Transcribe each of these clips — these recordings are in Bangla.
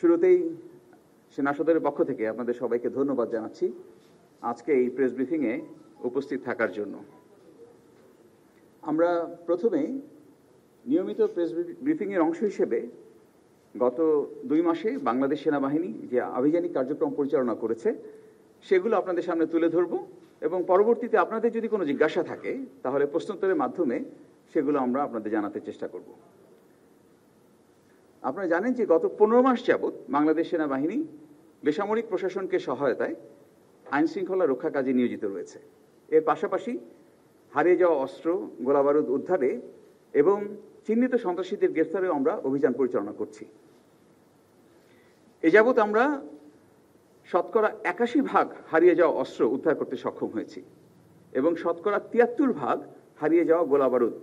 শুরুতেই সেনা সদরের পক্ষ থেকে আপনাদের সবাইকে ধন্যবাদ জানাচ্ছি আজকে এই প্রেস ব্রিফিংয়ে উপস্থিত থাকার জন্য। আমরা প্রথমে নিয়মিত প্রেস ব্রিফিংয়ের অংশ হিসেবে গত 2 মাসে বাংলাদেশ সেনাবাহিনী যে আভিযানিক কার্যক্রম পরিচালনা করেছে সেগুলো আপনাদের সামনে তুলে ধরব এবং পরবর্তীতে আপনাদের যদি কোনো জিজ্ঞাসা থাকে তাহলে প্রশ্নোত্তরের মাধ্যমে সেগুলো আমরা আপনাদের জানাতে চেষ্টা করব। আপনারা জানেন যে গত 15 মাস যাবৎ বাংলাদেশ সেনাবাহিনী বেসামরিক প্রশাসনকে সহায়তায় আইন শৃঙ্খলা রক্ষা কাজে নিয়োজিত রয়েছে। এর পাশাপাশি হারিয়ে যাওয়া অস্ত্র গোলাবারুদ উদ্ধারে এবং চিহ্নিত সন্ত্রাসীদের গ্রেফতারেও আমরা অভিযান পরিচালনা করছি। এ যাবৎ আমরা শতকরা 81% হারিয়ে যাওয়া অস্ত্র উদ্ধার করতে সক্ষম হয়েছি এবং শতকরা 73% হারিয়ে যাওয়া গোলাবারুদ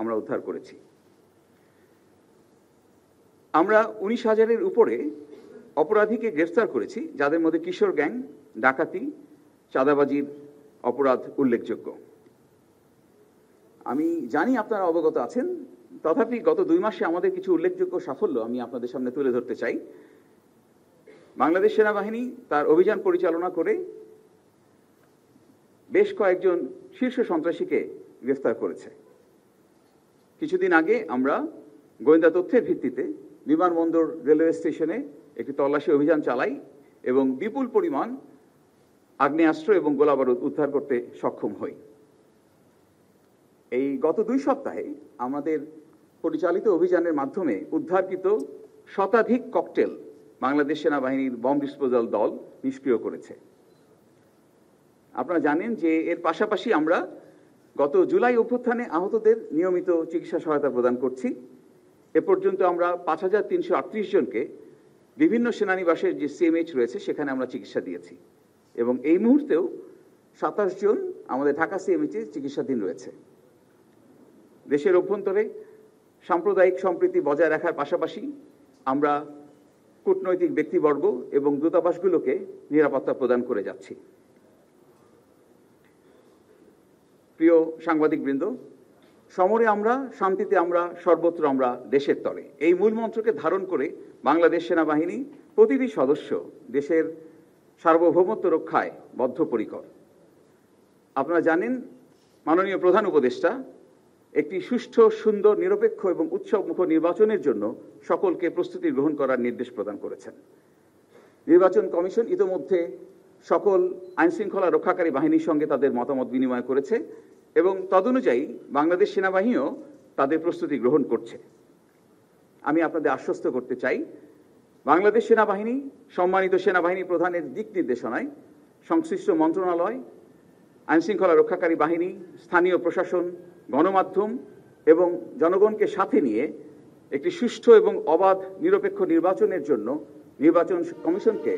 আমরা উদ্ধার করেছি। আমরা 19,000-এর উপরে অপরাধীকে গ্রেফতার করেছি, যাদের মধ্যে কিশোর গ্যাং, ডাকাতি, চাঁদাবাজির অপরাধ উল্লেখযোগ্য। আমি জানি আপনারা অবগত আছেন, তথাপি গত 2 মাসে আমাদের কিছু উল্লেখযোগ্য সাফল্য আমি আপনাদের সামনে তুলে ধরতে চাই। বাংলাদেশ সেনাবাহিনী তার অভিযান পরিচালনা করে বেশ কয়েকজন শীর্ষ সন্ত্রাসীকে গ্রেফতার করেছে। কিছুদিন আগে আমরা গোয়েন্দা তথ্যের ভিত্তিতে বিমানবন্দর রেলওয়ে স্টেশনে একটি তল্লাশি অভিযান চালাই এবং বিপুল পরিমাণ আগ্নেয়াস্ত্র এবং গোলাবারুদ উদ্ধার করতে সক্ষম হই। এই গত 2 সপ্তাহে আমাদের পরিচালিত অভিযানের মাধ্যমে উদ্ধারকৃত শতাধিক ককটেল বাংলাদেশ সেনাবাহিনীর বম ডিসপোজাল দল নিষ্ক্রিয় করেছে। আপনারা জানেন যে এর পাশাপাশি আমরা গত জুলাই অভ্যুত্থানে আহতদের নিয়মিত চিকিৎসা সহায়তা প্রদান করছি। এ পর্যন্ত আমরা 5,338 জনকে বিভিন্ন সেনানিবাসের যে সিএমএইচ রয়েছে সেখানে আমরা চিকিৎসা দিয়েছি এবং এই মুহূর্তেও 27 জন আমাদের ঢাকা সিএমএইচে চিকিৎসাধীন রয়েছে। দেশের অভ্যন্তরে সাম্প্রদায়িক সম্প্রীতি বজায় রাখার পাশাপাশি আমরা কূটনৈতিক ব্যক্তিবর্গ এবং দূতাবাসগুলোকে নিরাপত্তা প্রদান করে যাচ্ছি। প্রিয় সাংবাদিকবৃন্দ, সমরে আমরা, শান্তিতে আমরা, সর্বত্র আমরা, দেশের তরে, এই মূল মন্ত্রকে ধারণ করে বাংলাদেশ সেনাবাহিনী প্রতিটি সদস্য দেশের সার্বভৌমত্ব রক্ষায় বদ্ধপরিকর। আপনারা জানেন মাননীয় প্রধান উপদেষ্টা একটি সুষ্ঠু, সুন্দর, নিরপেক্ষ এবং উৎসবমুখ নির্বাচনের জন্য সকলকে প্রস্তুতি গ্রহণ করার নির্দেশ প্রদান করেছেন। নির্বাচন কমিশন ইতোমধ্যে সকল আইনশৃঙ্খলা রক্ষাকারী বাহিনীর সঙ্গে তাদের মতামত বিনিময় করেছে এবং তদনুযায়ী বাংলাদেশ সেনাবাহিনীও তাদের প্রস্তুতি গ্রহণ করছে। আমি আপনাদের আশ্বস্ত করতে চাই, বাংলাদেশ সেনাবাহিনী সম্মানিত সেনাবাহিনী প্রধানের দিক নির্দেশনায় সংশ্লিষ্ট মন্ত্রণালয়, আইনশৃঙ্খলা রক্ষাকারী বাহিনী, স্থানীয় প্রশাসন, গণমাধ্যম এবং জনগণকে সাথে নিয়ে একটি সুষ্ঠু এবং অবাধ নিরপেক্ষ নির্বাচনের জন্য নির্বাচন কমিশনকে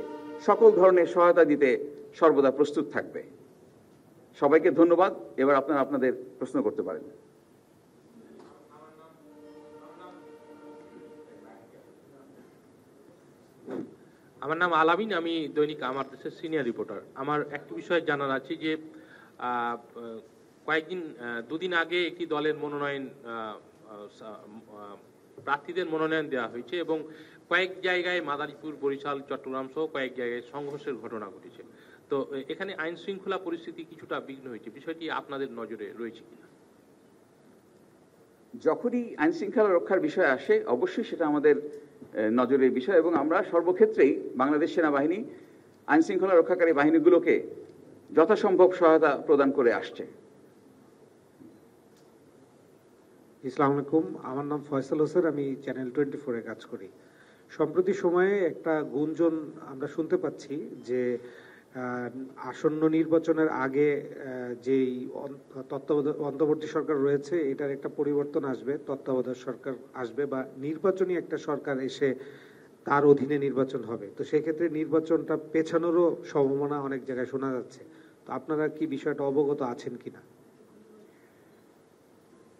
সকল ধরনের সহায়তা দিতে সর্বদা প্রস্তুত থাকবে। সবাইকে ধন্যবাদ। এবার আপনারা আপনাদের প্রশ্ন করতে পারেন। আমার নাম আলামিন, আমি দৈনিক আমার দেশের সিনিয়র রিপোর্টার। আমার একটি বিষয় জানার আছে যে দুদিন আগে একটি দলের মনোনয়ন, প্রার্থীদের মনোনয়ন দেওয়া হয়েছে এবং কয়েক জায়গায় মাদারীপুর, বরিশাল, চট্টগ্রাম সহ কয়েক জায়গায় সংঘর্ষের ঘটনা ঘটেছে। তো এখানে আইন শৃঙ্খলা পরিস্থিতি কিছুটা বিঘ্ন হয়েছে, বিষয়টি আপনাদের নজরে রয়েছে কিনা? যখনই আইন শৃঙ্খলা রক্ষার বিষয় আসে অবশ্যই সেটা আমাদের নজরের বিষয় এবং আমরা সর্বক্ষেত্রেই বাংলাদেশ সেনাবাহিনী আইন শৃঙ্খলা রক্ষাকারী বাহিনীগুলোকে যথাসম্ভব সহায়তা প্রদান করে আসছে। আসসালামু আলাইকুম, আমার নাম ফয়সাল হোসেন, আমি চ্যানেল 24-এ কাজ করি। সম্প্রতি সময়ে একটা গুঞ্জন আমরা শুনতে পাচ্ছি যে আসন্ন নির্বাচনের আগে যেই অন্তর্বর্তী সরকার রয়েছে এটার একটা পরিবর্তন আসবে, তত্ত্বাবধায়ক সরকার আসবে বা নির্বাচনী একটা সরকার এসে তার অধীনে নির্বাচন হবে। তো সেক্ষেত্রে নির্বাচনটা পেছানোরও সম্ভাবনা অনেক জায়গায় শোনা যাচ্ছে। তো আপনারা কি বিষয়টা অবগত আছেন কিনা?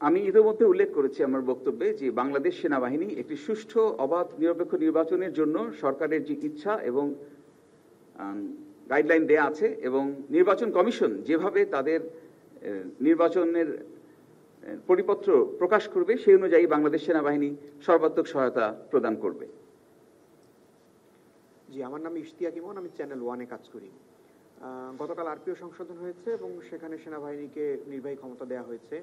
আমি ইতিমধ্যে উল্লেখ করেছি আমার বক্তব্যে যে বাংলাদেশ সেনাবাহিনী একটি সুষ্ঠু, অবাধ, নিরপেক্ষ নির্বাচনের জন্য সরকারের যে ইচ্ছা এবং গাইডলাইন দেয়া আছে এবং নির্বাচন কমিশন যেভাবে তাদের নির্বাচনের পরিপত্র প্রকাশ করবে সেই অনুযায়ী বাংলাদেশ সেনাবাহিনী সর্বাত্মক সহায়তা প্রদান করবে। জি, আমার নাম ইশতিয়াক ইমন, আমি চ্যানেল ওয়ানে কাজ করি। গতকাল আরপিও সংশোধন হয়েছে এবং সেখানে সেনাবাহিনীকে নির্বাহী ক্ষমতা দেওয়া হয়েছে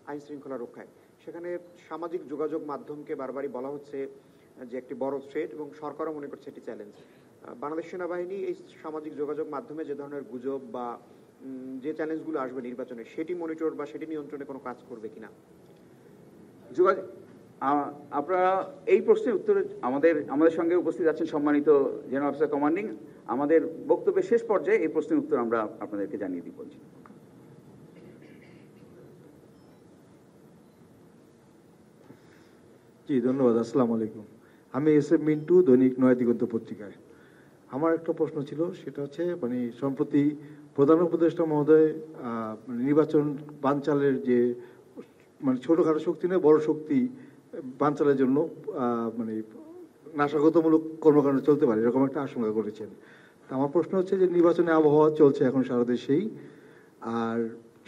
আইন শৃঙ্খলা রক্ষায়। সেখানে সামাজিক যোগাযোগ মাধ্যমকে বারবারই বলা হচ্ছে যে একটি বড় থ্রেট, এবং সরকারও মনে করছে এটি চ্যালেঞ্জ। বাংলাদেশ সেনাবাহিনী এই সামাজিক যোগাযোগ মাধ্যমে যে ধরনের গুজব বা যে চ্যালেঞ্জগুলো আসবে নির্বাচনে, সেটি মনিটর বা সেটি নিয়ন্ত্রণে কোনো কাজ করবে কিনা? যোগাযোগ আপনারা এই প্রশ্নের উত্তরে আমাদের সঙ্গে উপস্থিত আছেন সম্মানিত জেনারেল অফিসার কমান্ডিং। আমাদের বক্তব্যের শেষ পর্যায়ে এই প্রশ্নের উত্তর আমরা আপনাদেরকে জানিয়ে দিব। জি ধন্যবাদ। আসসালামু আলাইকুম। আমি এস এম মিন্টু, দৈনিক নয়া দিগন্ত পত্রিকায়। আমার একটা প্রশ্ন ছিল, সেটা হচ্ছে সম্প্রতি প্রধান উপদেষ্টা মহোদয় নির্বাচন বানচালের যে ছোটখাটো শক্তি নয় বড় শক্তি বানচালের জন্য নাশকতামূলক কর্মকাণ্ড চলতে পারে এরকম একটা আশঙ্কা করেছেন। তা আমার প্রশ্ন হচ্ছে যে নির্বাচনে আবহাওয়া চলছে এখন সারা দেশেই, আর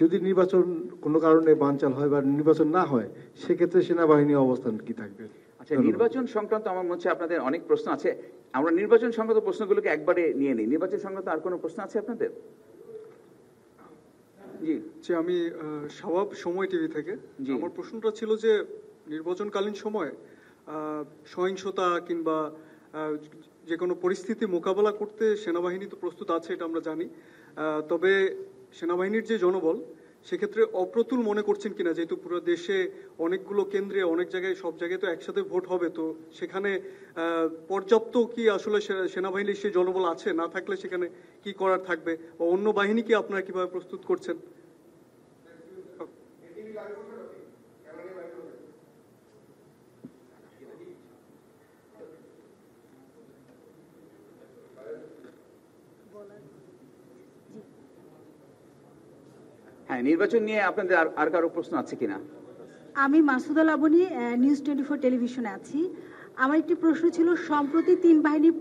যদি নির্বাচন কোনো কারণে বানচাল হয় বা নির্বাচন না হয়, সেক্ষেত্রে সেনাবাহিনীর অবস্থান কি থাকবে? আচ্ছা, নির্বাচন সংক্রান্ত আমার মনে হচ্ছে আপনাদের অনেক প্রশ্ন আছে। আমরা নির্বাচন সংক্রান্ত প্রশ্নগুলোকে একবারে নিয়ে নিই। নির্বাচন সংক্রান্ত আর কোনো প্রশ্ন আছে আপনাদের? জি, আমি শাওয়াব, সময় টিভি থেকে। আমার প্রশ্নটা ছিল যে নির্বাচনকালীন সময় সহিংসতা কিংবা যে কোনো পরিস্থিতি মোকাবেলা করতে সেনাবাহিনী তো প্রস্তুত আছে, এটা আমরা জানি। তবে সেনাবাহিনীর যে জনবল, সেক্ষেত্রে অপ্রতুল মনে করছেন কিনা, যেহেতু পুরো দেশে অনেকগুলো কেন্দ্রে অনেক জায়গায় সব জায়গায় তো একসাথে ভোট হবে, তো সেখানে পর্যাপ্ত কি আসলে সেনাবাহিনীর সেই জনবল আছে? না থাকলে সেখানে কি করার থাকবে, বা অন্য বাহিনী কি আপনারা কিভাবে প্রস্তুত করছেন? হ্যাঁ, নির্বাচন নিয়ে আপনাদের আর কারো প্রশ্ন আছে কিনা? আমি মাসুদা লাবণী, নিউজ 24 টেলিভিশনে আছি। আমার একটি প্রশ্ন ছিল, সম্প্রতি 3 বাহিনীর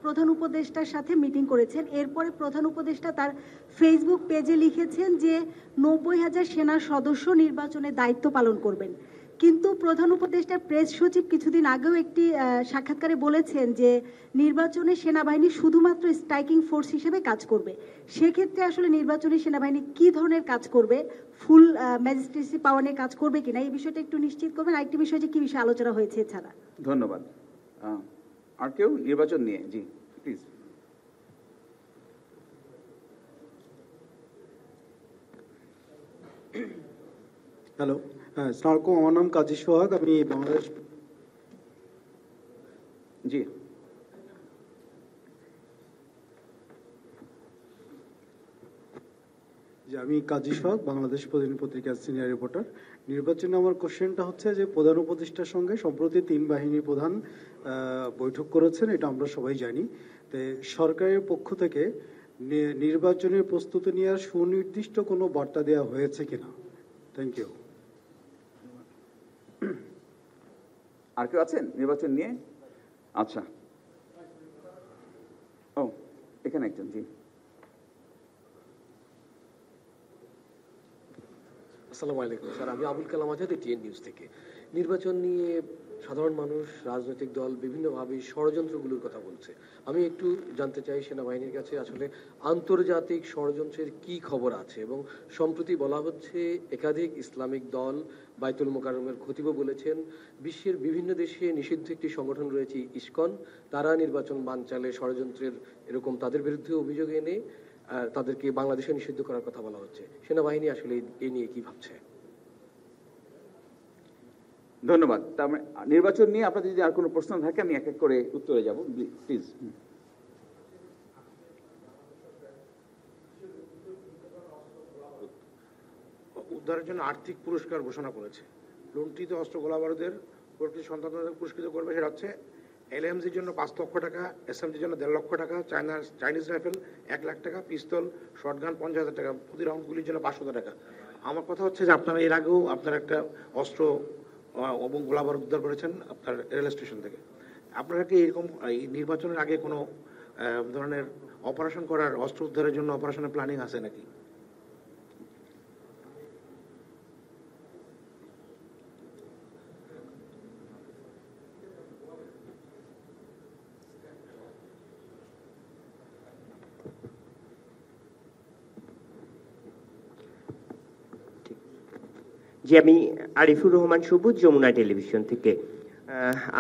প্রধান উপদেষ্টার সাথে মিটিং করেছেন। এরপরে প্রধান উপদেষ্টা তার ফেসবুক পেজে লিখেছেন যে 90,000 সেনা সদস্য নির্বাচনে দায়িত্ব পালন করবেন। কিন্তু প্রধান উপদেষ্টার প্রেস সচিব কিছুদিন আগেও একটি সাক্ষাৎকারে বলেছেন যে নির্বাচনে সেনাবাহিনী শুধুমাত্র স্ট্রাইকিং ফোর্স হিসেবে কাজ করবে। সেক্ষেত্রে আসলে নির্বাচনী সেনাবাহিনী কি ধরনের কাজ করবে? ফুল ম্যাজিস্ট্রেসি পাওয়ার নিয়ে কাজ করবে কিনা, এই বিষয়টা একটু নিশ্চিত করবেন। আরেকটি বিষয় যে কি বিষয়ে আলোচনা হয়েছে এছাড়া। ধন্যবাদ। আর কেউ নির্বাচন নিয়ে? জি প্লিজ। হ্যালো, হ্যাঁ আসসালামু আলাইকুম। আমার নাম কাজী সোহাগ, আমি বাংলাদেশ। জি, আমি কাজী সোহাগ, বাংলাদেশ প্রতিদিন পত্রিকার সিনিয়র রিপোর্টার। নির্বাচনে আমার কোশ্চেনটা হচ্ছে যে প্রধান উপদেষ্টার সঙ্গে সম্প্রতি 3 বাহিনীর প্রধান বৈঠক করেছেন, এটা আমরা সবাই জানি। তো সরকারের পক্ষ থেকে নির্বাচনের প্রস্তুতি নেওয়ার সুনির্দিষ্ট কোনো বার্তা দেওয়া হয়েছে কিনা? Thank you. আর কেউ আছেন নির্বাচন নিয়ে? আচ্ছা, ও এখানে একজন। জি, আসসালামু আলাইকুম স্যার, আমি আবুল কালাম আজাদ, টিএন নিউজ থেকে। নির্বাচন নিয়ে সাধারণ মানুষ, রাজনৈতিক দল বিভিন্নভাবে ষড়যন্ত্রগুলোর কথা বলছে। আমি একটু জানতে চাই সেনাবাহিনীর কাছে আসলে আন্তর্জাতিক ষড়যন্ত্রের কি খবর আছে, এবং সম্প্রতি বলা হচ্ছে একাধিক ইসলামিক দল বাইতুল মোকাররমের খতিব বলেছেন বিশ্বের বিভিন্ন দেশে নিষিদ্ধ একটি সংগঠন রয়েছে ইসকন, তারা নির্বাচন বানচালে ষড়যন্ত্রের এরকম তাদের বিরুদ্ধে অভিযোগ এনে তাদেরকে বাংলাদেশে নিষিদ্ধ করার কথা বলা হচ্ছে। সেনাবাহিনী আসলে এই নিয়ে কি ভাবছে? ধন্যবাদ। তার মানে নির্বাচন নিয়ে আপনাদের যদি আর কোনো প্রশ্ন থাকে আমি এক এক করে উত্তরে যাব, প্লিজ। উদ্ধারের জন্য আর্থিক পুরস্কার ঘোষণা করেছে। লুণ্ঠিত অস্ত্র গোলাবারুদের প্রকৃত সন্তানদের পুরস্কৃত করবে। সেটা হচ্ছে এলএমজির জন্য 5 লক্ষ টাকা, এসএমজির জন্য 1.5 লক্ষ টাকা, চাইনিজ রাইফেল 1 লাখ টাকা, পিস্তল শর্টগান 50,000 টাকা, প্রতি রাউন্ড গুলির জন্য 500 টাকা। আমার কথা হচ্ছে যে আপনারা এর আগেও আপনারা একটা অস্ত্র এবং গোলাবারুদ উদ্ধার করেছেন আপনার রেল স্টেশন থেকে। আপনারা কি এরকম এই নির্বাচনের আগে কোনো ধরনের অপারেশন করার, অস্ত্র উদ্ধারের জন্য অপারেশনের প্ল্যানিং আছে নাকি? জি, আমি আরিফুর রহমান সবুজ, যমুনা টেলিভিশন থেকে।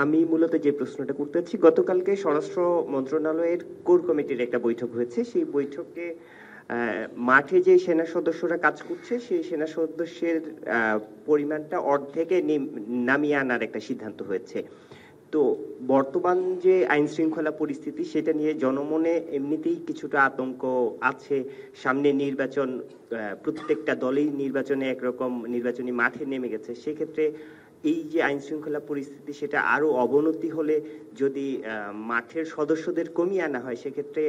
আমি মূলত যে প্রশ্নটা করতে চাচ্ছি, গতকালকে স্বরাষ্ট্র মন্ত্রণালয়ের কোর কমিটির একটা বৈঠক হয়েছে। সেই বৈঠকে মাঠে যে সেনা সদস্যরা কাজ করছে সেই সেনা সদস্যের পরিমাণটা অর্ধেকে নামিয়ে আনার একটা সিদ্ধান্ত হয়েছে। তো বর্তমান যে আইন শৃঙ্খলা পরিস্থিতি সেটা নিয়ে জনমনে এমনিতেই কিছুটা আতঙ্ক আছে। সামনে নির্বাচন, প্রত্যেকটা দলেই নির্বাচনে একরকম নির্বাচনী মাঠে নেমে গেছে। সেক্ষেত্রে এই যে আইন শৃঙ্খলা পরিস্থিতি সেটা আরো অবনতি হলে যদি মাঠের সদস্যদের কমিয়ে আনা হয় সেক্ষেত্রে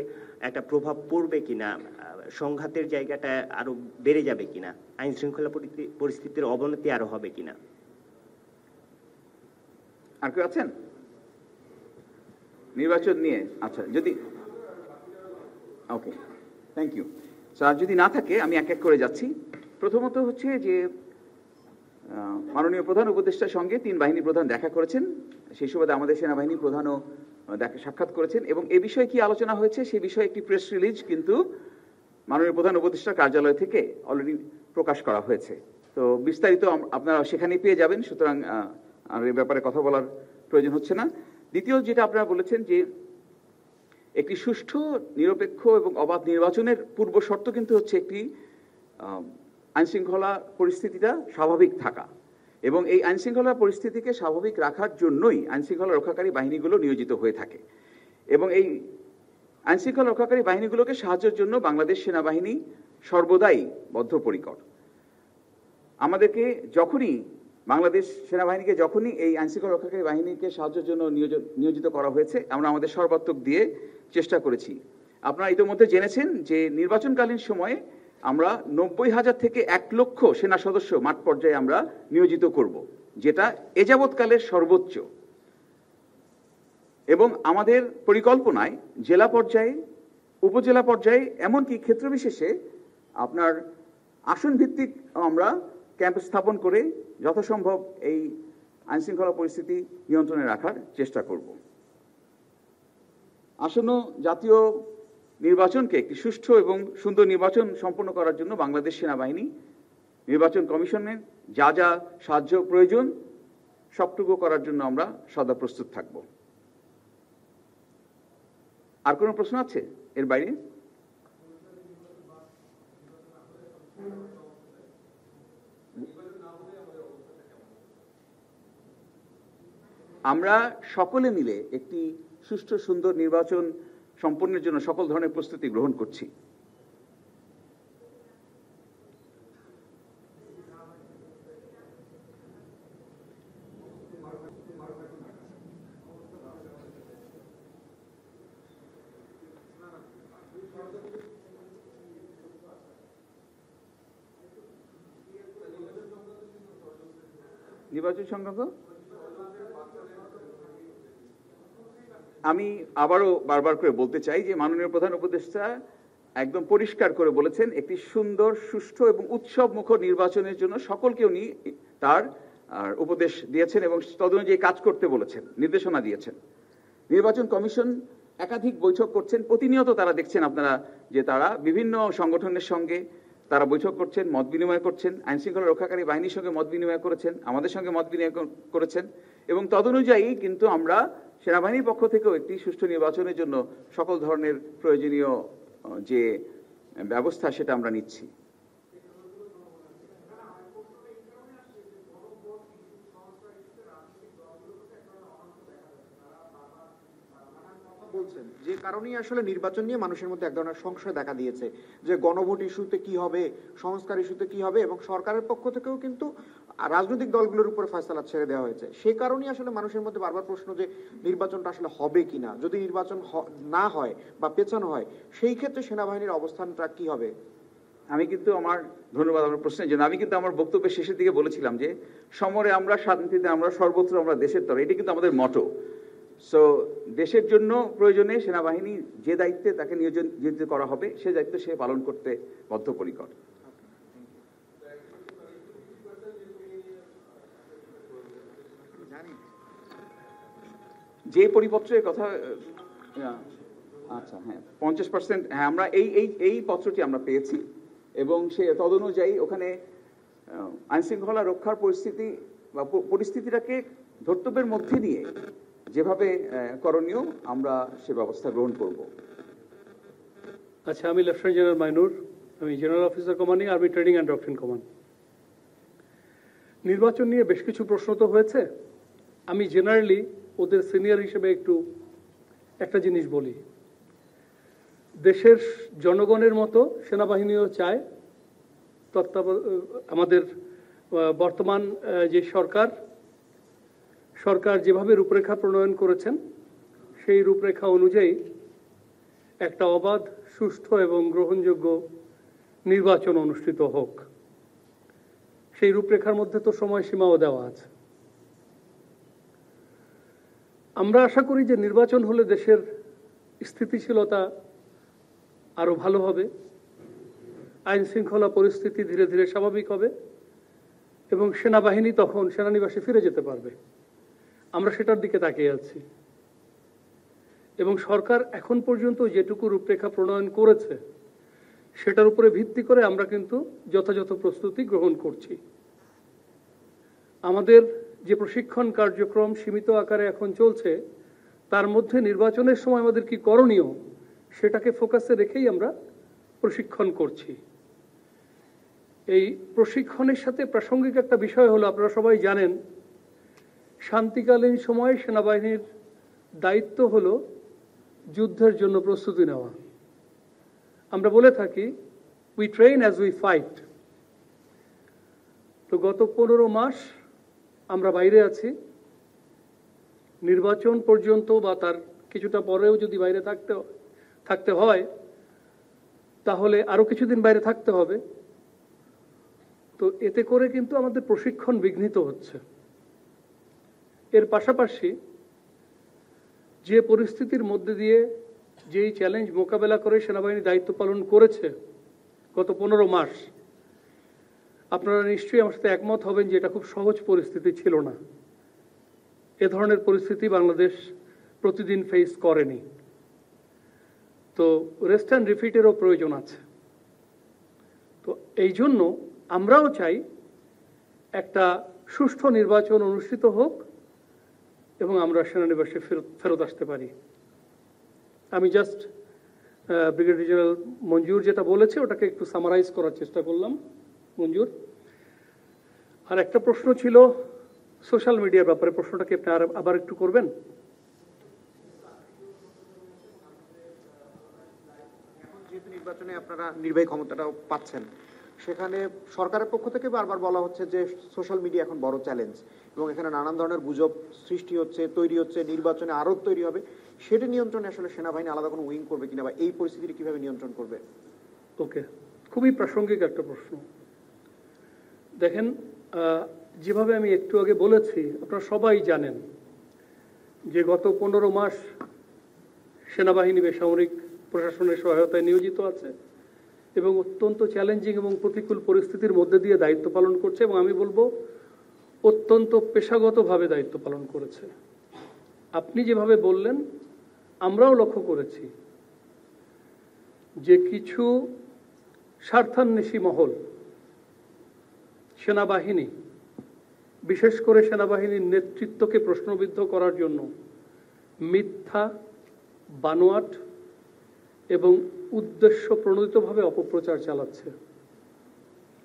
একটা প্রভাব পড়বে কিনা, সংঘাতের জায়গাটা আরো বেড়ে যাবে কিনা, আইন শৃঙ্খলা পরিস্থিতির অবনতি আরো হবে কিনা? আর কেউ আছেন নির্বাচন নিয়ে? আচ্ছা, যদি ওকে, থ্যাংক ইউ স্যার। যদি না থাকে আমি এক এক করে যাচ্ছি। প্রথমত হচ্ছে যে মাননীয় প্রধান উপদেষ্টার সঙ্গে 3 বাহিনী প্রধান দেখা করেছেন। সেই সুবাদে আমাদের সেনাবাহিনী প্রধানও সাক্ষাৎ করেছেন এবং এ বিষয়ে কি আলোচনা হয়েছে সে বিষয়ে একটি প্রেস রিলিজ কিন্তু মাননীয় প্রধান উপদেষ্টার কার্যালয় থেকে অলরেডি প্রকাশ করা হয়েছে। তো বিস্তারিত আপনারা সেখানেই পেয়ে যাবেন, সুতরাং আর এ ব্যাপারে কথা বলার প্রয়োজন হচ্ছে না। দ্বিতীয় যেটা আপনারা বলেছেন যে একটি সুষ্ঠু, নিরপেক্ষ এবং অবাধ নির্বাচনের পূর্ব শর্ত কিন্তু হচ্ছে একটি আইনশৃঙ্খলা পরিস্থিতিটা স্বাভাবিক থাকা, এবং এই আইনশৃঙ্খলা পরিস্থিতিকে স্বাভাবিক রাখার জন্যই আইনশৃঙ্খলা রক্ষাকারী বাহিনীগুলো নিয়োজিত হয়ে থাকে। এবং এই আইনশৃঙ্খলা রক্ষাকারী বাহিনীগুলোকে সাহায্যের জন্য বাংলাদেশ সেনাবাহিনী সর্বদাই বদ্ধপরিকর। আমাদেরকে যখনই বাংলাদেশ সেনাবাহিনীকে যখনই এই আইনশৃঙ্খলা রক্ষাকারী বাহিনীকে সাহায্যের জন্য নিয়োজিত করা হয়েছে আমরা আমাদের সর্বাত্মক দিয়ে চেষ্টা করেছি। আপনারা ইতিমধ্যে জেনেছেন যে নির্বাচনকালীন সময়ে আমরা 90,000 থেকে 1 লক্ষ সেনা সদস্য মাঠ পর্যায়ে আমরা নিয়োজিত করব, যেটা এ যাবৎকালের সর্বোচ্চ। এবং আমাদের পরিকল্পনায় জেলা পর্যায়ে, উপজেলা পর্যায়ে, এমনকি ক্ষেত্রবিশেষে আপনার আসন ভিত্তিক আমরা ক্যাম্প স্থাপন করে যথাসম্ভব এই আইনশৃঙ্খলা পরিস্থিতি নিয়ন্ত্রণে রাখার চেষ্টা করব। আসন্ন জাতীয় নির্বাচনকে একটি সুষ্ঠু এবং সুন্দর নির্বাচন সম্পন্ন করার জন্য বাংলাদেশ সেনাবাহিনী নির্বাচন কমিশনের যা যা সাহায্য প্রয়োজন সবটুকু করার জন্য আমরা সদা প্রস্তুত থাকব। আর কোনো প্রশ্ন আছে এর বাইরে? আমরা সকলে মিলে একটি সুষ্ঠু সুন্দর নির্বাচন সম্পন্নের জন্য সকল ধরনের প্রস্তুতি গ্রহণ করছি। নির্বাচন সংক্রান্ত আমি আবারও বারবার করে বলতে চাই যে মাননীয় প্রধান উপদেষ্টা একদম পরিষ্কার করে বলেছেন একটি সুন্দর, সুষ্ঠু এবং উৎসব মুখর নির্বাচনের জন্য সকলকে উনি তার উপদেশ দিয়েছেন এবং তদনুযায়ী কাজ করতে বলেছেন, নির্দেশনা দিয়েছেন। নির্বাচন কমিশন একাধিক বৈঠক করছেন, প্রতিনিয়ত তারা দেখছেন আপনারা যে তারা বিভিন্ন সংগঠনের সঙ্গে তারা বৈঠক করছেন, মত বিনিময় করছেন, আইনশৃঙ্খলা রক্ষাকারী বাহিনীর সঙ্গে মত বিনিময় করেছেন, আমাদের সঙ্গে মত বিনিময় করেছেন, এবং তদনুযায়ী কিন্তু আমরা সেনাবাহিনীর পক্ষ থেকেও একটি সুষ্ঠু নির্বাচনের জন্য সকল ধরনের প্রয়োজনীয় যে ব্যবস্থা সেটা আমরা নিচ্ছি। বলছেন যে কারণেই আসলে নির্বাচন নিয়ে মানুষের মধ্যে এক ধরনের সংশয় দেখা দিয়েছে যে গণভোট ইস্যুতে কি হবে, সংস্কার ইস্যুতে কি হবে, এবং সরকারের পক্ষ থেকেও কিন্তু রাজনৈতিক দলগুলোর উপর ফয়সালা ছেড়ে দেওয়া হয়েছে। সেই কারণেই আসলে মানুষের মধ্যে বারবার প্রশ্ন যে নির্বাচনটা আসলে হবে কিনা, যদি নির্বাচন না হয় বা পেছানো হয় সেই ক্ষেত্রে সেনাবাহিনীর অবস্থানটা কি হবে? আমি কিন্তু ধন্যবাদ আমার প্রশ্নের জন্য। আমি কিন্তু আমার বক্তব্যের শেষের দিকে বলেছিলাম যে সমরে আমরা, শান্তিতে আমরা, সর্বত্র আমরা দেশের তরে, এটি কিন্তু আমাদের মটো। সো দেশের জন্য প্রয়োজনে সেনাবাহিনী যে দায়িত্বে তাকে নিয়োজিত করা হবে সে দায়িত্ব সে পালন করতে বদ্ধপরিকর। যে পরিপত্রের কথা, আচ্ছা হ্যাঁ, 50%, হ্যাঁ আমরা এই পত্রটি আমরা পেয়েছি এবং সে তদনুযায়ী ওখানে আইনশৃঙ্খলা রক্ষার পরিস্থিতি বা পরিস্থিতিটাকে ধর্তব্যের মধ্যে নিয়ে যেভাবে করণীয় আমরা সে ব্যবস্থা গ্রহণ করব। আচ্ছা, আমি লেফটেন্যান্ট জেনারেল মাইনুর, আমি general officer commanding army training and doctrine command. নির্বাচন নিয়ে বেশ কিছু প্রশ্ন তো হয়েছে। আমি জেনারেলি ওদের সিনিয়র হিসেবে একটা জিনিস বলি, দেশের জনগণের মতো সেনাবাহিনীও চায় আমাদের বর্তমান যে সরকার যেভাবে রূপরেখা প্রণয়ন করেছেন সেই রূপরেখা অনুযায়ী একটা অবাধ, সুষ্ঠু এবং গ্রহণযোগ্য নির্বাচন অনুষ্ঠিত হোক। সেই রূপরেখার মধ্যে তো সময়সীমাও দেওয়া আছে। আমরা আশা করি যে নির্বাচন হলে দেশের স্থিতিশীলতা আরো ভালো হবে, আইন শৃঙ্খলা পরিস্থিতি ধীরে ধীরে স্বাভাবিক হবে এবং সেনাবাহিনী তখন সেনানিবাসে ফিরে যেতে পারবে। আমরা সেটার দিকে তাকিয়ে আছি এবং সরকার এখন পর্যন্ত যেটুকু রূপরেখা প্রণয়ন করেছে সেটার উপরে ভিত্তি করে আমরা কিন্তু যথাযথ প্রস্তুতি গ্রহণ করছি। আমাদের যে প্রশিক্ষণ কার্যক্রম সীমিত আকারে এখন চলছে, তার মধ্যে নির্বাচনের সময় আমাদের কি করণীয় সেটাকে ফোকাসে রেখেই আমরা প্রশিক্ষণ করছি। এই প্রশিক্ষণের সাথে প্রাসঙ্গিক একটা বিষয় হলো, আপনারা সবাই জানেন, শান্তিকালীন সময়ে সেনাবাহিনীর দায়িত্ব হলো যুদ্ধের জন্য প্রস্তুতি নেওয়া। আমরা বলে থাকি we train as we fight. তো গত 15 মাস আমরা বাইরে আছি। নির্বাচন পর্যন্ত বা তার কিছুটা পরেও যদি বাইরে থাকতে হয় তাহলে আরো কিছুদিন বাইরে থাকতে হবে। তো এতে করে কিন্তু আমাদের প্রশিক্ষণ বিঘ্নিত হচ্ছে। এর পাশাপাশি যে পরিস্থিতির মধ্যে দিয়ে যেই চ্যালেঞ্জ মোকাবেলা করে সেনাবাহিনী দায়িত্ব পালন করেছে গত 15 মাস, আপনারা নিশ্চয়ই আমার সাথে একমত হবেন যে এটা খুব সহজ পরিস্থিতি ছিল না। এ ধরনের পরিস্থিতি বাংলাদেশ প্রতিদিন ফেস করেনি। তো রেস্ট অ্যান্ড রিপিটেরও প্রয়োজন আছে। তো এই জন্য আমরাও চাই একটা সুষ্ঠু নির্বাচন অনুষ্ঠিত হোক এবং আমরা সেনানিবাসে ফেরত আসতে পারি। আমি জাস্ট ব্রিগেডিয়ার জেনারেল মঞ্জুর যেটা বলেছে ওটাকে একটু সামারাইজ করার চেষ্টা করলাম। মঞ্জুর, আর একটা প্রশ্ন ছিল সোশ্যাল মিডিয়ার ব্যাপারে, প্রশ্নটাকে আপনি আবার একটু করবেন? এখন যেহেতু নির্বাচনে আপনারা নির্বাহী ক্ষমতাটাও পাচ্ছেন, সেখানে সরকারের পক্ষ থেকে বারবার বলা হচ্ছে যে সোশ্যাল মিডিয়া এখন বড় চ্যালেঞ্জ এবং এখানে নানান ধরনের গুজব সৃষ্টি হচ্ছে, তৈরি হচ্ছে, নির্বাচনে আরও তৈরি হবে। সেটা নিয়ন্ত্রণে আসলে সেনাবাহিনী আলাদা কোনো উইং করবে কিনা বা এই পরিস্থিতিটি কিভাবে নিয়ন্ত্রণ করবে? ওকে, খুবই প্রাসঙ্গিক একটা প্রশ্ন। দেখেন, যেভাবে আমি একটু আগে বলেছি, আপনারা সবাই জানেন যে গত 15 মাস সেনাবাহিনী বেসামরিক প্রশাসনের সহায়তায় নিয়োজিত আছে এবং অত্যন্ত চ্যালেঞ্জিং এবং প্রতিকূল পরিস্থিতির মধ্যে দিয়ে দায়িত্ব পালন করছে এবং আমি বলবো অত্যন্ত পেশাগতভাবে দায়িত্ব পালন করেছে। আপনি যেভাবে বললেন আমরাও লক্ষ্য করেছি যে কিছু স্বার্থান্বেষী মহল সেনাবাহিনী, বিশেষ করে সেনাবাহিনীর নেতৃত্বকে প্রশ্নবিদ্ধ করার জন্য মিথ্যা, বানোয়াট এবং উদ্দেশ্য প্রণোদিতভাবে অপপ্রচার চালাচ্ছে।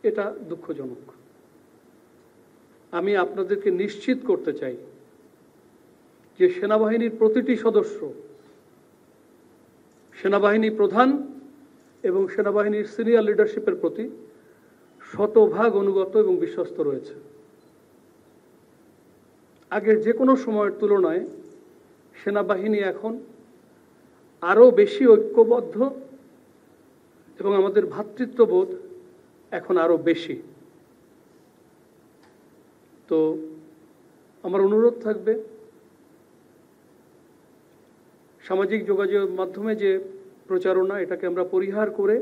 এটা দুঃখজনক। আমি আপনাদেরকে নিশ্চিত করতে চাই যে সেনাবাহিনীর প্রতিটি সদস্য, সেনাবাহিনী প্রধান এবং সেনাবাহিনীর সিনিয়র লিডারশিপের প্রতি শতভাগ অনুগত এবং বিশ্বস্ত রয়েছে। আগের যে কোনো সময়ের তুলনায় সেনাবাহিনী এখন আরো বেশি ঐক্যবদ্ধ এবং আমাদের ভ্রাতৃত্ববোধ এখন আরো বেশি। তো আমার অনুরোধ থাকবে সামাজিক যোগাযোগের মাধ্যমে যে প্রচারণা, এটাকে আমরা পরিহার করে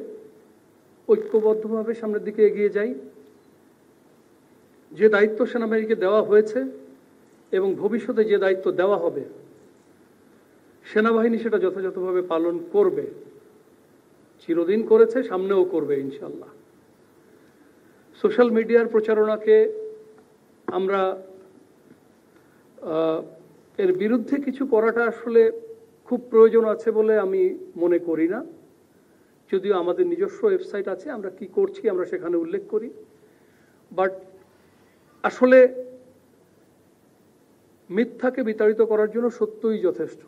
ঐক্যবদ্ধভাবে সামনের দিকে এগিয়ে যাই। যে দায়িত্ব সেনাবাহিনীকে দেওয়া হয়েছে এবং ভবিষ্যতে যে দায়িত্ব দেওয়া হবে, সেনাবাহিনী সেটা যথাযথভাবে পালন করবে। চিরদিন করেছে, সামনেও করবে ইনশাল্লাহ। সোশ্যাল মিডিয়ার প্রচারণাকে আমরা এর বিরুদ্ধে কিছু করাটা আসলে খুব প্রয়োজন আছে বলে আমি মনে করি না, যদিও আমাদের নিজস্ব ওয়েবসাইট আছে, আমরা কি করছি আমরা সেখানে উল্লেখ করি। বাট আসলে মিথ্যাকে বিতাড়িত করার জন্য সত্যই যথেষ্ট,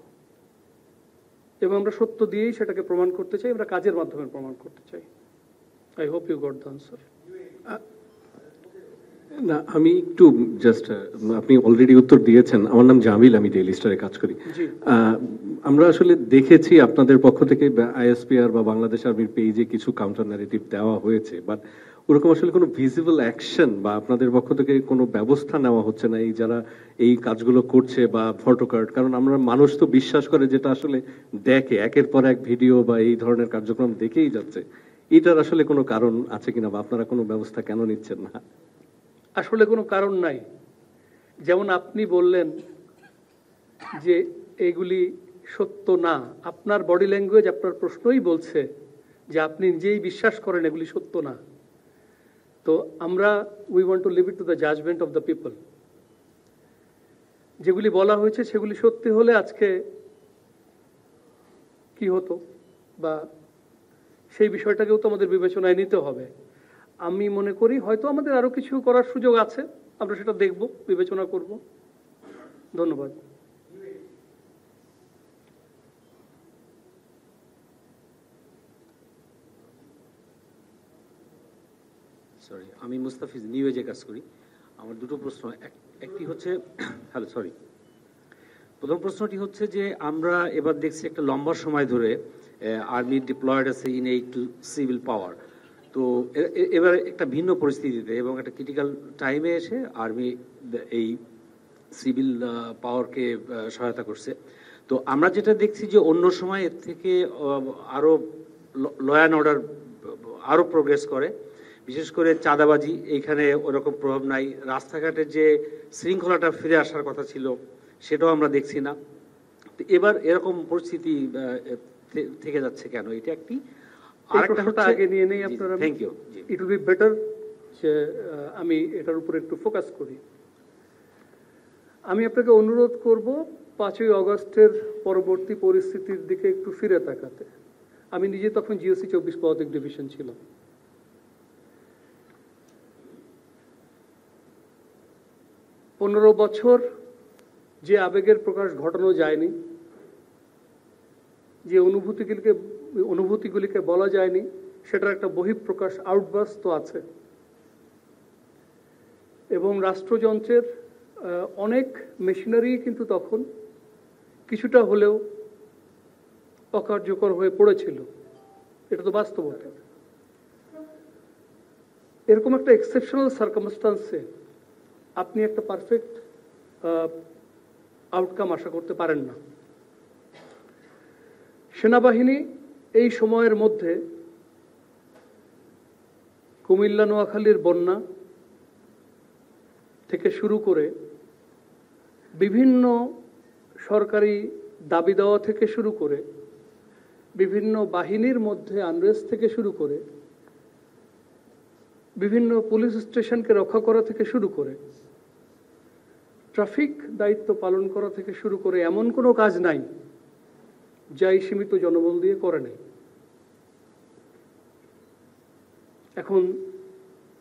এবং আমরা সত্য দিয়েই সেটাকে প্রমাণ করতে চাই, আমরা কাজের মাধ্যমে প্রমাণ করতে চাই। I hope you got the answer. না, আমি একটু জাস্ট, আপনি অলরেডি উত্তর দিয়েছেন। আমার নাম জামিল, আমি ডেইলি স্টারে কাজ করি। আমরা আসলে দেখেছি আপনাদের পক্ষ থেকে আইএসপিআর বা বাংলাদেশ আর্মির পেজে কিছু কাউন্টার ন্যারেটিভ দেওয়া হয়েছে, বাট ওরকম আসলে কোনো ভিজিবল অ্যাকশন বা আপনাদের পক্ষ থেকে কোনো ব্যবস্থা নেওয়া হচ্ছে না এই যারা এই কাজগুলো করছে বা ফটোকার্ড। কারণ আমরা মানুষ তো বিশ্বাস করে যেটা আসলে দেখে, একের পর এক ভিডিও বা এই ধরনের কার্যক্রম দেখেই যাচ্ছে। এটার আসলে কোনো কারণ আছে কিনা, বা আপনারা কোনো ব্যবস্থা কেন নিচ্ছেন না? আসলে কোনো কারণ নাই। যেমন আপনি বললেন যে এগুলি সত্য না, আপনার বডি ল্যাঙ্গুয়েজ, আপনার প্রশ্নই বলছে যে আপনি নিজেই বিশ্বাস করেন এগুলি সত্য না। তো আমরা we want to leave it to the judgement of the people. যেগুলি বলা হয়েছে সেগুলি সত্যি হলে আজকে কি হতো, বা সেই বিষয়টাকেও তো আমাদের বিবেচনায় নিতে হবে। আমি মনে করি হয়তো আমাদের আরো কিছু করার সুযোগ আছে, আমরা সেটা দেখব, বিবেচনা করব। ধন্যবাদ। সরি, আমি মুস্তাফিজ নিউ এজে কাজ করি। আমার দুটো প্রশ্ন, একটি হচ্ছে হ্যালো সরি প্রথম প্রশ্নটি হচ্ছে যে আমরা এবার দেখছি একটা লম্বা সময় ধরে আর্মি ডিপ্লয়েড আছে ইন এইড টু সিভিল পাওয়ার। তো এবার একটা ভিন্ন পরিস্থিতিতে এবং একটা ক্রিটিক্যাল টাইমে এসে আর্মি এই সিভিল পাওয়ারকে সহায়তা করছে। তো আমরা যেটা দেখছি যে অন্য সময় এর থেকে আরো ল অ্যান্ড অর্ডার আরো প্রোগ্রেস করে, বিশেষ করে চাঁদাবাজি এইখানে ওরকম প্রভাব নাই। রাস্তাঘাটের যে শৃঙ্খলাটা ফিরে আসার কথা ছিল সেটাও আমরা দেখছি না। তো এবার এরকম পরিস্থিতি থেকে যাচ্ছে কেন, এটা একটি। আরেকটা আগে নিয়ে নেই আপনারা। Thank you. It will be better যে আমি এটার উপর একটু ফোকাস করি। আমি আপনাকে অনুরোধ করব 5ই অগস্টের পরবর্তী পরিস্থিতির দিকে একটু ফিরে তাকাতে। আমি নিজে তখন জিওসি 24 পদাতিক ডিভিশন ছিলাম। পনেরো বছর যে আবেগের প্রকাশ ঘটানো যায়নি, যে অনুভূতিগুলিকে বলা যায়নি, সেটার একটা বহিঃপ্রকাশ, আউটবার্স্ট তো আছে। এবং রাষ্ট্রযন্ত্রের অনেক মেশিনারি কিন্তু তখন কিছুটা হলেও অকার্যকর হয়ে পড়েছিল, এটা তো বাস্তবতা। এরকম একটা এক্সেপশনাল সার্কামস্টান্সে আপনি একটা পারফেক্ট আউটকাম আশা করতে পারেন না। সেনাবাহিনী এই সময়ের মধ্যে কুমিল্লা নোয়াখালীর বন্যা থেকে শুরু করে বিভিন্ন সরকারি দাবি দেওয়া থেকে শুরু করে বিভিন্ন বাহিনীর মধ্যে আনরেস্ট থেকে শুরু করে বিভিন্ন পুলিশ স্টেশনকে রক্ষা করা থেকে শুরু করে ট্রাফিক দায়িত্ব পালন করা থেকে শুরু করে এমন কোনো কাজ নাই যা এই সীমিত জনবল দিয়ে করে নাই। এখন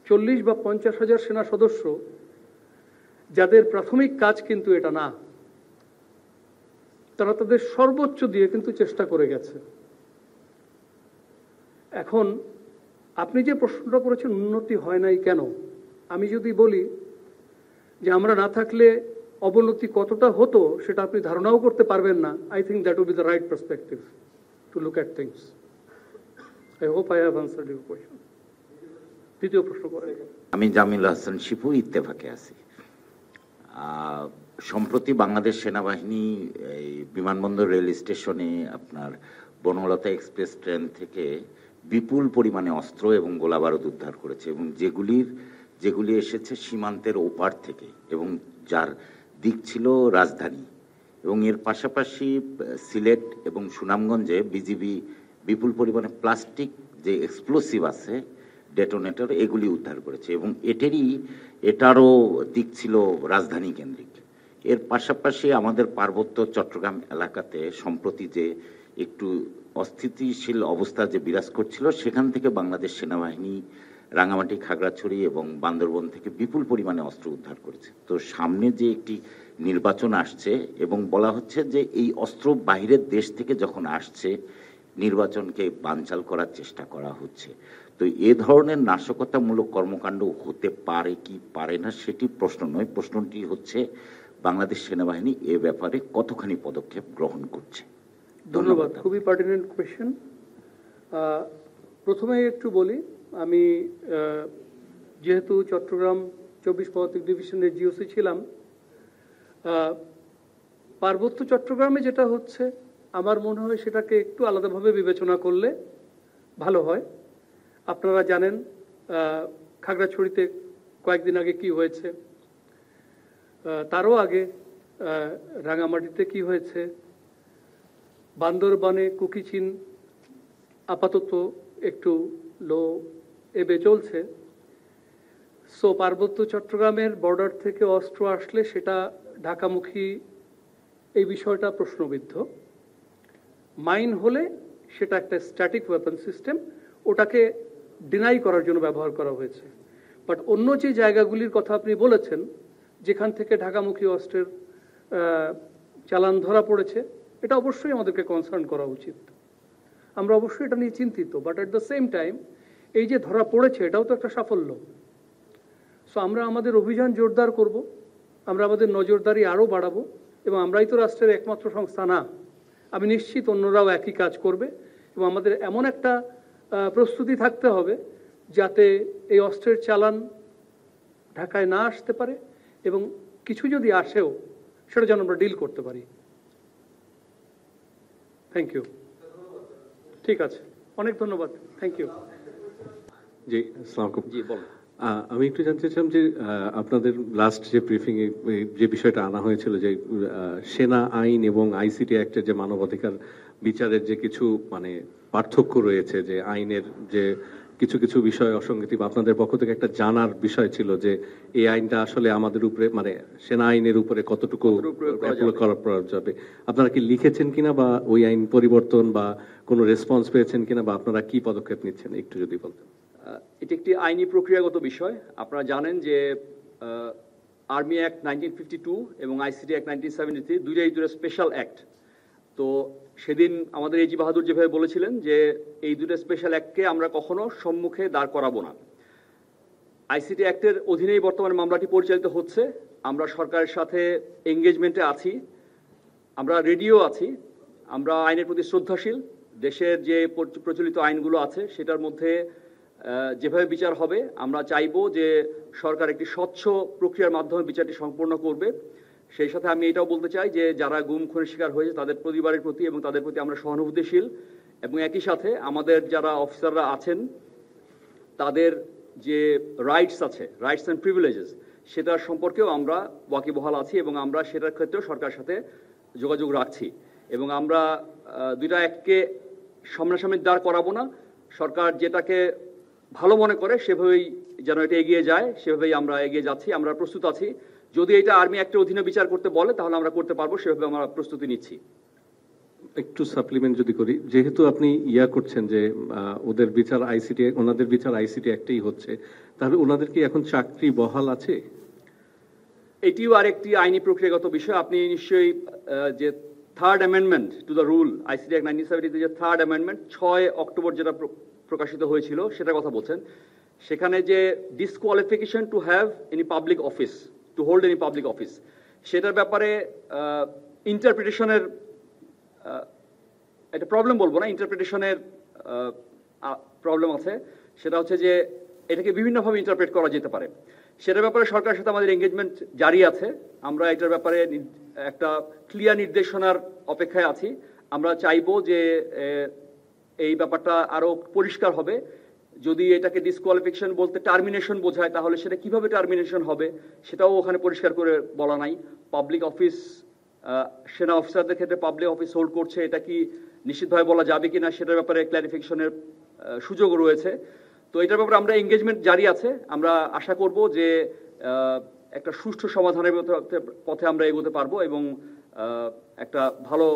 40 বা 50 হাজার সেনা সদস্য যাদের প্রাথমিক কাজ কিন্তু এটা না, তারা তাদের সর্বোচ্চ দিয়ে কিন্তু চেষ্টা করে গেছে। এখন আপনি যে প্রশ্নটা করেছেন উন্নতি হয় নাই কেন, আমি যদি বলি যে আমরা না থাকলে অবনতি কতটা হতো সেটা আপনি ধারণাও করতে পারবেন না। I think that will be the right perspective to look at things. I hope I have answered your question. দ্বিতীয় প্রশ্ন করেন। আমি জামিল হাসান শিপু, ইত্তেফাকে আছি। সম্প্রতি বাংলাদেশ সেনাবাহিনী এই বিমানবন্দর রেল স্টেশনে আপনার বনলতা এক্সপ্রেস ট্রেন থেকে বিপুল পরিমাণে অস্ত্র এবং গোলাবারুদ উদ্ধার করেছে, এবং যেগুলি এসেছে সীমান্তের ওপার থেকে, এবং যার দিক ছিল রাজধানী। এবং এর পাশাপাশি সিলেট এবং সুনামগঞ্জে বিজিবি বিপুল পরিমাণে প্লাস্টিক যে এক্সপ্লোসিভ আছে, ডেটোনেটর এগুলি উদ্ধার করেছে এবং এটারও দিক ছিল রাজধানী কেন্দ্রিক। এর পাশাপাশি আমাদের পার্বত্য চট্টগ্রাম এলাকাতে সম্প্রতি যে একটু অস্থিতিশীল অবস্থা যে বিরাজ করছিল, সেখান থেকে বাংলাদেশ সেনাবাহিনী রাঙামাটি, খাগড়াছড়ি এবং বান্দরবন থেকে বিপুল পরিমাণে অস্ত্র উদ্ধার করেছে। তো সামনে যে একটি নির্বাচন আসছে এবং বলা হচ্ছে যে এই অস্ত্র বাইরের দেশ থেকে যখন আসছে নির্বাচনকে বানচাল করার চেষ্টা করা হচ্ছে। তো এ ধরনের নাশকতামূলক কর্মকাণ্ড হতে পারে কি পারে না সেটি প্রশ্ন নয়, প্রশ্নটি হচ্ছে বাংলাদেশ সেনাবাহিনী এ ব্যাপারে কতখানি পদক্ষেপ গ্রহণ করছে। ধন্যবাদ, খুবই পার্টিনেন্ট কোয়েশ্চেন। প্রথমে একটু বলি, আমি যেহেতু চট্টগ্রাম 24 পদাতিক ডিভিশনের জিওসি ছিলাম, পার্বত্য চট্টগ্রামে যেটা হচ্ছে আমার মনে হয় সেটাকে একটু আলাদাভাবে বিবেচনা করলে ভালো হয়। আপনারা জানেন খাগড়াছড়িতে কয়েকদিন আগে কি হয়েছে, তারও আগে রাঙামাটিতে কি হয়েছে, বান্দরবানে কুকিচিন আপাতত একটু লো এবে চলছে। সো পার্বত্য চট্টগ্রামের বর্ডার থেকে অস্ত্র আসলে সেটা ঢাকামুখী, এই বিষয়টা প্রশ্নবিদ্ধ। মাইন হলে সেটা একটা স্ট্যাটিক ওয়েপন সিস্টেম, ওটাকে ডিনাই করার জন্য ব্যবহার করা হয়েছে। বাট অন্য যে জায়গাগুলির কথা আপনি বলেছেন যেখান থেকে ঢাকামুখী অস্ত্রের চালান ধরা পড়েছে, এটা অবশ্যই আমাদেরকে কনসার্ন করা উচিত। আমরা অবশ্যই এটা নিয়ে চিন্তিত, but at the same time এই যে ধরা পড়েছে এটাও তো একটা সাফল্য। সো আমরা আমাদের অভিযান জোরদার করব, আমরা আমাদের নজরদারি আরও বাড়াবো, এবং আমরাই তো রাষ্ট্রের একমাত্র সংস্থা না, আমি নিশ্চিত অন্যরাও একই কাজ করবে। এবং আমাদের এমন একটা প্রস্তুতি থাকতে হবে যাতে এই অস্ত্রের চালান ঢাকায় না আসতে পারে, এবং কিছু যদি আসেও সেটা যেন আমরা ডিল করতে পারি। Thank you. ঠিক আছে, অনেক ধন্যবাদ, থ্যাংক ইউ। জি, আসসালামু আলাইকুম। জি বলুন। আমি একটু জানতে চাইছিলাম যে আপনাদের লাস্ট যে ব্রিফিং এ যে বিষয়টা আনা হয়েছিল যে সেনা আইন এবং আইসিটি অ্যাক্টের যে মানবাধিকার বিচারের যে কিছু মানে পার্থক্য রয়েছে, যে আইনের যে কিছু কিছু বিষয় অসঙ্গতি বা আপনাদের পক্ষ থেকে একটা জানার বিষয় ছিল যে এই আইনটা আসলে আমাদের উপরে মানে সেনা আইনের উপরে কতটুকু প্রয়োগ করা যাবে। আপনারা কি লিখেছেন কিনা বা ওই আইন পরিবর্তন বা কোনো রেসপন্স পেয়েছেন কিনা বা আপনারা কি পদক্ষেপ নিচ্ছেন একটু যদি বলতেন। এটি একটি আইনি প্রক্রিয়াগত বিষয়। আপনারা জানেন যে আর্মি অ্যাক্ট 1952 এবং আইসিটি অ্যাক্ট 1973 দুইটা স্পেশাল অ্যাক্ট। তো সেদিন আমাদের এজি বাহাদুর যেভাবে বলেছিলেন যে এই দুটো স্পেশাল অ্যাক্টকে আমরা কখনো সম্মুখে দাঁড় করাবো না। আইসিটি অ্যাক্টের অধীনেই বর্তমানে মামলাটি পরিচালিত হচ্ছে। আমরা সরকারের সাথে এঙ্গেজমেন্টে আছি, আমরা রেডিও আছি, আমরা আইনের প্রতি শ্রদ্ধাশীল। দেশের যে প্রচলিত আইনগুলো আছে সেটার মধ্যে যেভাবে বিচার হবে আমরা চাইবো যে সরকার একটি স্বচ্ছ প্রক্রিয়ার মাধ্যমে বিচারটি সম্পন্ন করবে। সেই সাথে আমি এটাও বলতে চাই যে যারা গুম খুনের শিকার হয়েছে তাদের পরিবারের প্রতি এবং তাদের প্রতি আমরা সহানুভূতিশীল, এবং একই সাথে আমাদের যারা অফিসাররা আছেন তাদের যে রাইটস আছে, রাইটস অ্যান্ড প্রিভিলেজেস, সেটার সম্পর্কেও আমরা ওয়াকিবহাল আছি এবং আমরা সেটার ক্ষেত্রেও সরকারের সাথে যোগাযোগ রাখছি। এবং আমরা দুইটা অ্যাক্টকে সামনাসামনি দাঁড় করাবো না। সরকার যেটাকে ভালো মনে করে সেভাবেই যেন এটা এগিয়ে যায়, সেভাবেই আমরা এগিয়ে যাচ্ছি। আমরা প্রস্তুত আছি, যদি এটা আর্মি অ্যাক্টের অধীনে বিচার করতে বলে তাহলে আমরা করতে পারবো, সেভাবে আমরা প্রস্তুতি নিচ্ছি। একটু সাপ্লিমেন্ট যদি করি, যেহেতু আপনি করছেন যে ওদের বিচার আইসিটি, ওনাদের বিচার আইসিটি একটাই হচ্ছে, তাহলে ওনাদের কি এখন চাকরি বহাল আছে? এটিও আরেকটি আইনি প্রক্রিয়াগত বিষয়। আপনি নিশ্চয়ই যে third amendment to the rule ICT act 1970 যে থার্ড অ্যামেন্ডমেন্ট 6 অক্টোবর যেটা প্রকাশিত হয়েছিল সেটার কথা বলছেন। সেখানে যে disqualification to have any public office, to hold any public office, সেটার ব্যাপারে ইন্টারপ্রিটেশনের একটা প্রবলেম বলবো না, ইন্টারপ্রিটেশনের প্রবলেম আছে। সেটা হচ্ছে যে এটাকে বিভিন্নভাবে ইন্টারপ্রেট করা যেতে পারে। সেটার ব্যাপারে সরকারের সাথে আমাদের এঙ্গেজমেন্ট জারি আছে। আমরা এটার ব্যাপারে একটা ক্লিয়ার নির্দেশনার অপেক্ষায় আছি। আমরা চাইবো যে এই ব্যাপারটা আরো পরিষ্কার হবে। যদি এটাকে ডিসকোয়ালিফিকেশন বলতে টার্মিনেশন বোঝায় তাহলে সেটা কিভাবে টার্মিনেশন হবে সেটাও ওখানে পরিষ্কার করে বলা নাই। পাবলিক অফিস, সেনা অফিসারদের ক্ষেত্রে পাবলিক অফিস হোল্ড করছে, এটা কি নিশ্চিতভাবে বলা যাবে কিনা সেটার ব্যাপারে ক্ল্যারিফিকেশনের সুযোগ রয়েছে। তো এটার ব্যাপারে আমরা এঙ্গেজমেন্ট জারি আছে। আমরা আশা করব যে একটা সুষ্ঠু সমাধানের পথে আমরা এগোতে পারবো এবং একটা ভালো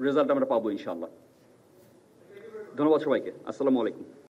রেজাল্ট আমরা পাবো ইনশাআল্লাহ। ধন্যবাদ সবাইকে। আসসালামু আলাইকুম।